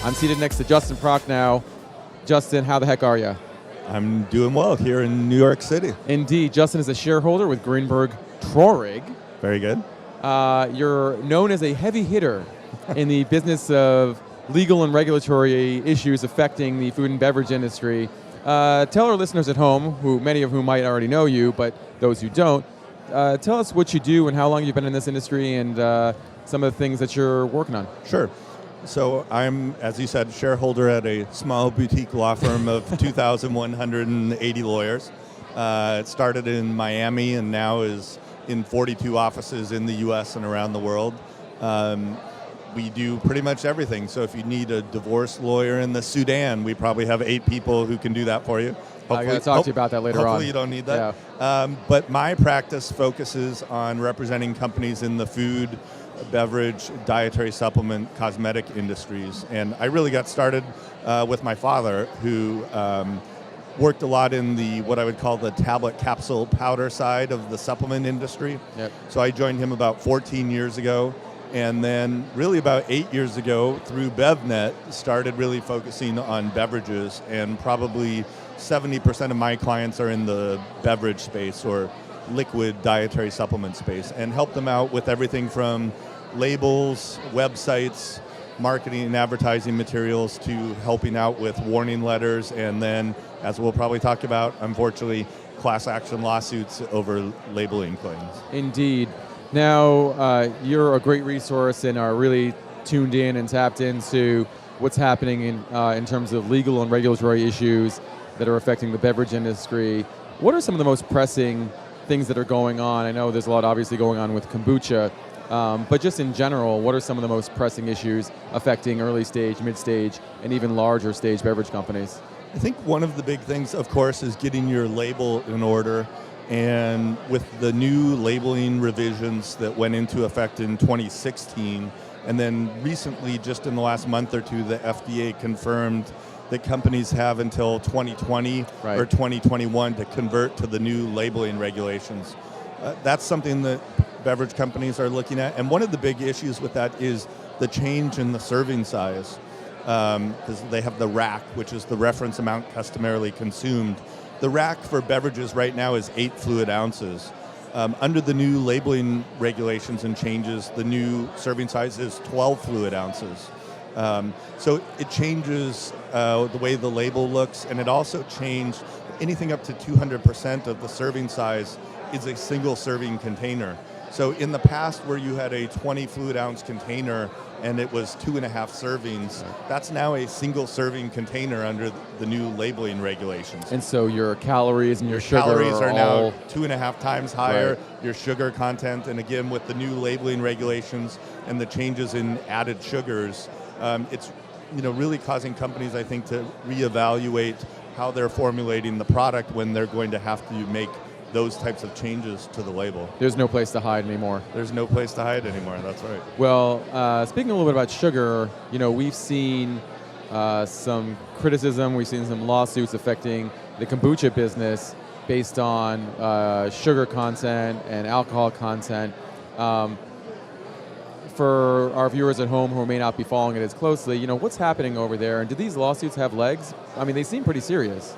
I'm seated next to Justin Prochnow. Justin, how the heck are you? I'm doing well here in New York City. Indeed. Justin is a shareholder with Greenberg Traurig. Very good. You're known as a heavy hitter in the business of legal and regulatory issues affecting the food and beverage industry. Tell our listeners at home, who many of whom might already know you, but those who don't, tell us what you do and how long you've been in this industry and some of the things that you're working on. Sure. So I'm, as you said, shareholder at a small boutique law firm of 2,180 lawyers. It started in Miami and now is in 42 offices in the US and around the world. We do pretty much everything. So if you need a divorce lawyer in the Sudan, we probably have 8 people who can do that for you. I got to talk to you about that later on. Hopefully you don't need that. Yeah. But my practice focuses on representing companies in the food, beverage, dietary supplement, cosmetic industries. And I really got started with my father, who worked a lot in the what I would call the tablet capsule powder side of the supplement industry. Yep. So I joined him about 14 years ago. And then really about 8 years ago, through BevNet, started really focusing on beverages, and probably 70% of my clients are in the beverage space or liquid dietary supplement space, and help them out with everything from labels, websites, marketing and advertising materials, to helping out with warning letters, and then, as we'll probably talk about, unfortunately, class action lawsuits over labeling claims. Indeed. Now, you're a great resource and are really tuned in and tapped into what's happening in terms of legal and regulatory issues that are affecting the beverage industry. What are some of the most pressing things that are going on? I know there's a lot obviously going on with kombucha, but just in general, what are some of the most pressing issues affecting early stage, mid stage, and even larger stage beverage companies? I think one of the big things, of course, is getting your label in order. And with the new labeling revisions that went into effect in 2016, and then recently, just in the last month or two, the FDA confirmed that companies have until 2020 right. or 2021 to convert to the new labeling regulations. That's something that beverage companies are looking at. And one of the big issues with that is the change in the serving size, because they have the rack, which is the reference amount customarily consumed. The rack for beverages right now is 8 fluid ounces. Under the new labeling regulations and changes, the new serving size is 12 fluid ounces. So it changes the way the label looks, and it also changed anything up to 200% of the serving size is a single serving container. So in the past, where you had a 20 fluid ounce container and it was 2.5 servings, that's now a single serving container under the new labeling regulations. And so your calories and your sugar calories are now all 2.5 times higher, right. Your sugar content, and again, with the new labeling regulations and the changes in added sugars, it's really causing companies, I think, to reevaluate how they're formulating the product when they're going to have to make those types of changes to the label. There's no place to hide anymore. There's no place to hide anymore, that's right. Well, speaking a little bit about sugar, we've seen some criticism, we've seen some lawsuits affecting the kombucha business based on sugar content and alcohol content. For our viewers at home who may not be following it as closely, what's happening over there, and do these lawsuits have legs? I mean, they seem pretty serious.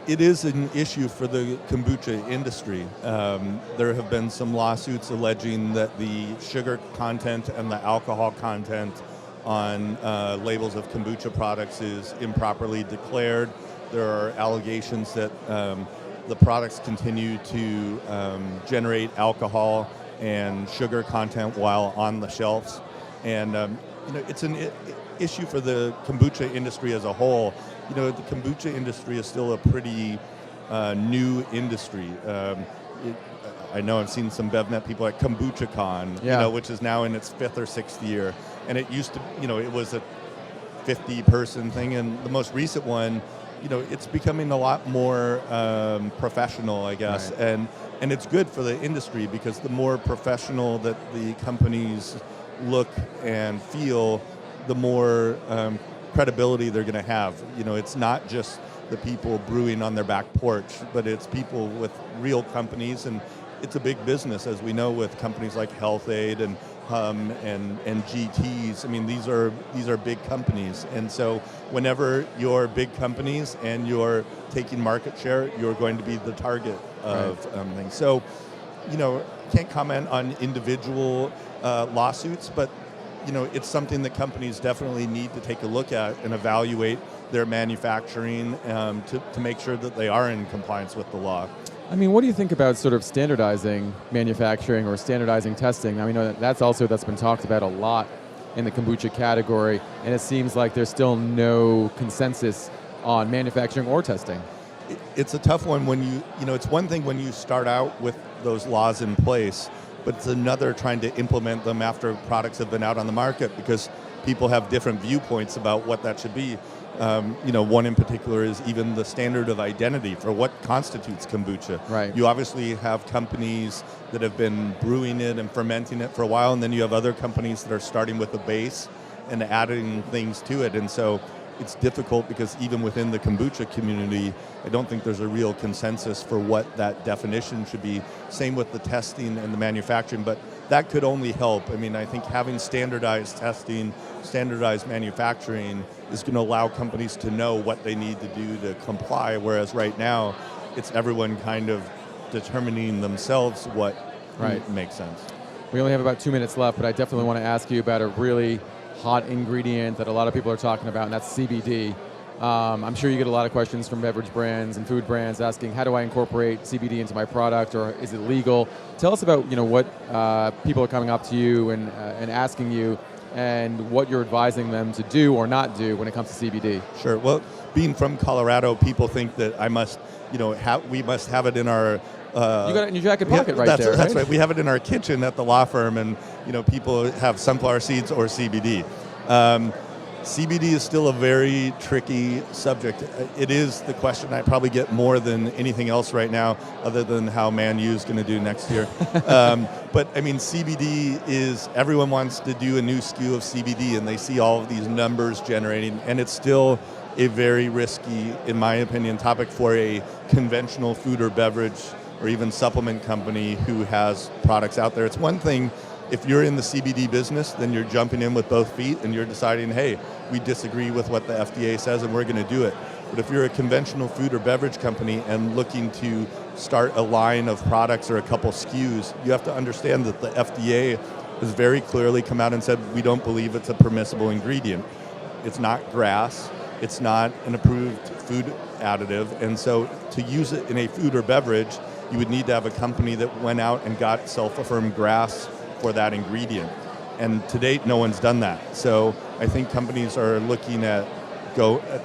It is an issue for the kombucha industry. There have been some lawsuits alleging that the sugar content and the alcohol content on labels of kombucha products is improperly declared. There are allegations that the products continue to generate alcohol and sugar content while on the shelves. And it's an issue for the kombucha industry as a whole. The kombucha industry is still a pretty new industry. I know I've seen some BevNet people at KombuchaCon, which is now in its 5th or 6th year. And it used to, it was a 50-person thing. And the most recent one, it's becoming a lot more professional, I guess. Right. And it's good for the industry, because the more professional that the companies look and feel, the more credibility they're going to have. It's not just the people brewing on their back porch, but it's people with real companies, and it's a big business, as we know, with companies like Health Aid and and GTs. I mean, these are big companies, and so whenever you're big companies and you're taking market share, you're going to be the target of things. So, can't comment on individual lawsuits, but it's something that companies definitely need to take a look at and evaluate their manufacturing to make sure that they are in compliance with the law. I mean, what do you think about sort of standardizing manufacturing or standardizing testing? I mean, that's been talked about a lot in the kombucha category, and it seems like there's still no consensus on manufacturing or testing. It's a tough one when it's one thing when you start out with those laws in place, but it's another trying to implement them after products have been out on the market, because people have different viewpoints about what that should be. One in particular is even the standard of identity for what constitutes kombucha. Right. You obviously have companies that have been brewing it and fermenting it for a while, and then you have other companies that are starting with a base and adding things to it. And so it's difficult because even within the kombucha community, I don't think there's a real consensus for what that definition should be. Same with the testing and the manufacturing, but that could only help. I mean, I think having standardized testing, standardized manufacturing is going to allow companies to know what they need to do to comply, whereas right now, it's everyone kind of determining themselves what makes sense. We only have about 2 minutes left, but I definitely want to ask you about a really hot ingredient that a lot of people are talking about, and that's CBD. I'm sure you get a lot of questions from beverage brands and food brands asking, how do I incorporate CBD into my product, or is it legal? Tell us about what people are coming up to you and asking you, and what you're advising them to do or not do when it comes to CBD. Sure. Well, being from Colorado, people think that we must have it in our. You got it in your jacket pocket right there. That's right. We have it in our kitchen at the law firm, and people have sunflower seeds or CBD. CBD is still a very tricky subject. It is the question I probably get more than anything else right now, other than how Man U is going to do next year. But I mean, CBD is, everyone wants to do a new SKU of CBD, and they see all of these numbers generating, and it's still a very risky, in my opinion, topic for a conventional food or beverage or even supplement company who has products out there. It's one thing if you're in the CBD business, then you're jumping in with both feet and you're deciding, hey, we disagree with what the FDA says and we're going to do it. But if you're a conventional food or beverage company and looking to start a line of products or a couple SKUs, you have to understand that the FDA has very clearly come out and said, we don't believe it's a permissible ingredient. It's not grass. It's not an approved food additive. And so to use it in a food or beverage, you would need to have a company that went out and got self-affirmed GRAS for that ingredient. And to date, no one's done that. So I think companies are looking at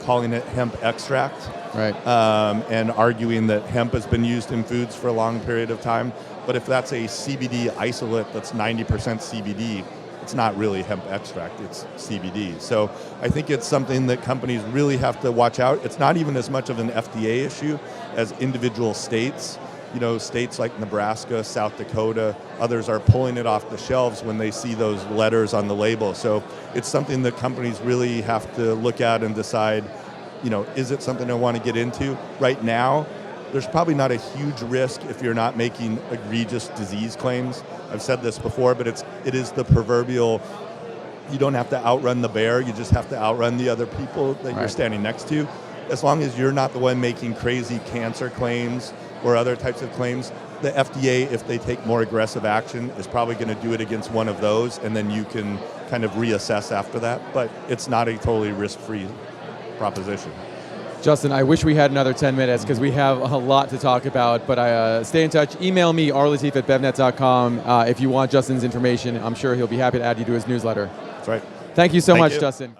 calling it hemp extract, right? And arguing that hemp has been used in foods for a long period of time. But if that's a CBD isolate that's 90% CBD, it's not really hemp extract, it's CBD. So I think it's something that companies really have to watch out. It's not even as much of an FDA issue as individual states. States like Nebraska, South Dakota, others are pulling it off the shelves when they see those letters on the label. So it's something that companies really have to look at and decide, is it something I want to get into? Right now, there's probably not a huge risk if you're not making egregious disease claims. I've said this before, but it is the proverbial, you don't have to outrun the bear, you just have to outrun the other people that you're standing next to. As long as you're not the one making crazy cancer claims or other types of claims, the FDA, if they take more aggressive action, is probably going to do it against one of those, and then you can kind of reassess after that. But it's not a totally risk-free proposition. Justin, I wish we had another 10 minutes because we have a lot to talk about, but stay in touch. Email me, rlatif@BevNET.com, if you want Justin's information. I'm sure he'll be happy to add you to his newsletter. That's right. Thank you so much, Justin.